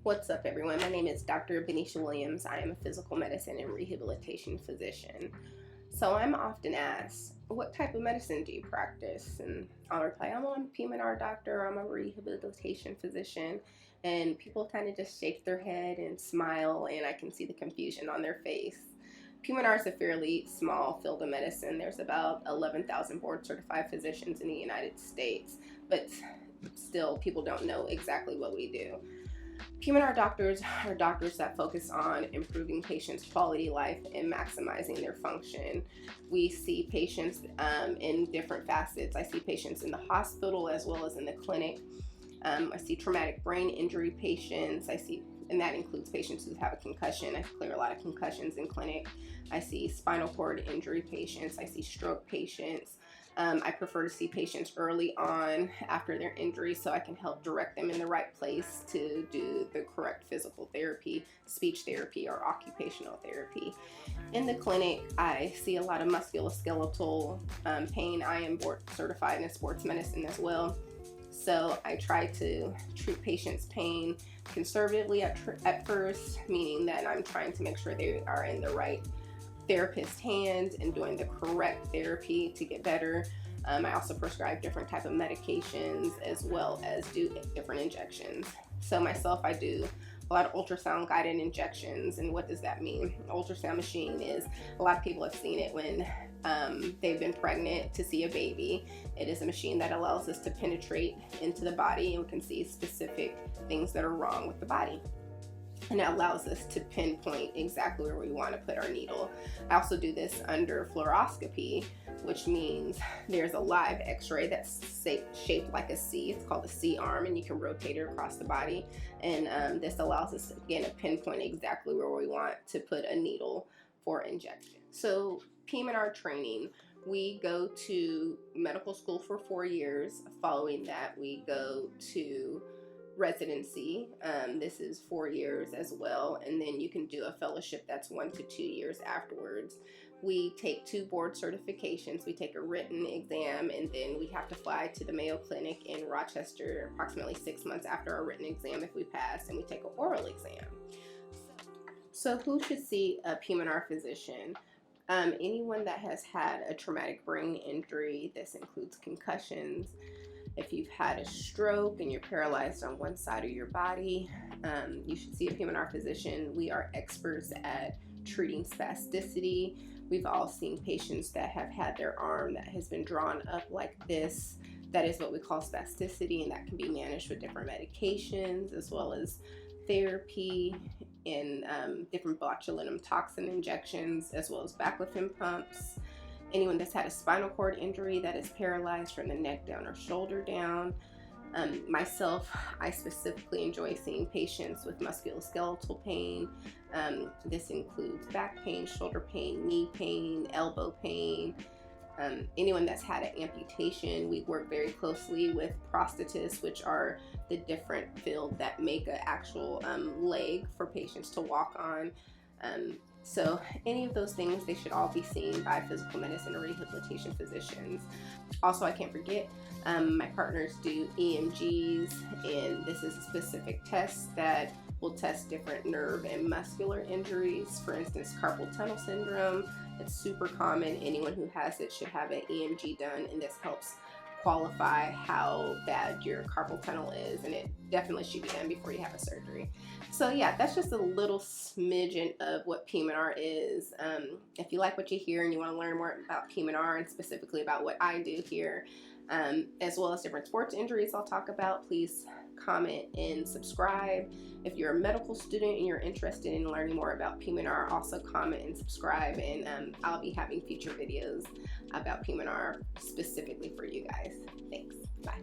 What's up, everyone? My name is Dr. Benicia Williams. I am a physical medicine and rehabilitation physician. So I'm often asked, what type of medicine do you practice? And I'll reply, I'm a PM&R doctor, I'm a rehabilitation physician. And people kind of just shake their head and smile, and I can see the confusion on their face. PM&R is a fairly small field of medicine. There's about 11,000 board certified physicians in the United States, but still people don't know exactly what we do. PM&R doctors are doctors that focus on improving patients' quality of life and maximizing their function. We see patients in different facets. I see patients in the hospital as well as in the clinic. I see traumatic brain injury patients. And that includes patients who have a concussion. I clear a lot of concussions in clinic. I see spinal cord injury patients. I see stroke patients. I prefer to see patients early on after their injury so I can help direct them in the right place to do the correct physical therapy, speech therapy, or occupational therapy. In the clinic, I see a lot of musculoskeletal pain. I am board certified in sports medicine as well. So I try to treat patients' pain conservatively at first, meaning that I'm trying to make sure they are in the right therapist's hands and doing the correct therapy to get better. I also prescribe different type of medications as well as do different injections. So myself, I do a lot of ultrasound guided injections. And what does that mean? An ultrasound machine is, a lot of people have seen it when they've been pregnant to see a baby. It is a machine that allows us to penetrate into the body and we can see specific things that are wrong with the body. And it allows us to pinpoint exactly where we want to put our needle. I also do this under fluoroscopy, which means there's a live x-ray that's shaped like a C. It's called a C arm, and you can rotate it across the body. And this allows us, again, to pinpoint exactly where we want to put a needle for injection. So PM&R training, we go to medical school for 4 years. Following that, we go to residency. This is 4 years as well, and then you can do a fellowship that's 1 to 2 years afterwards. We take 2 board certifications. We take a written exam, and then we have to fly to the Mayo Clinic in Rochester approximately 6 months after our written exam if we pass, and we take an oral exam. So who should see a PM&R physician? Anyone that has had a traumatic brain injury. This includes concussions. If you've had a stroke and you're paralyzed on one side of your body, you should see a PM&R physician. We are experts at treating spasticity. We've all seen patients that have had their arm that has been drawn up like this. That is what we call spasticity, and that can be managed with different medications as well as therapy and different botulinum toxin injections as well as baclofen pumps. Anyone that's had a spinal cord injury that is paralyzed from the neck down or shoulder down. Myself, I specifically enjoy seeing patients with musculoskeletal pain. This includes back pain, shoulder pain, knee pain, elbow pain. Anyone that's had an amputation, we work very closely with prosthetists, which are the different field that make an actual leg for patients to walk on. So any of those things, they should all be seen by physical medicine or rehabilitation physicians. Also, I can't forget, my partners do EMGs, and this is a specific test that will test different nerve and muscular injuries. For instance, carpal tunnel syndrome. It's super common. Anyone who has it should have an EMG done, and this helps qualify how bad your carpal tunnel is, and it definitely should be done before you have a surgery. So yeah, that's just a little smidgen of what PM&R is. If you like what you hear and you want to learn more about PM&R and specifically about what I do here, as well as different sports injuries I'll talk about, please comment and subscribe. If you're a medical student and you're interested in learning more about PM&R, also comment and subscribe, and I'll be having future videos about PM&R specifically for you guys. Thanks. Bye.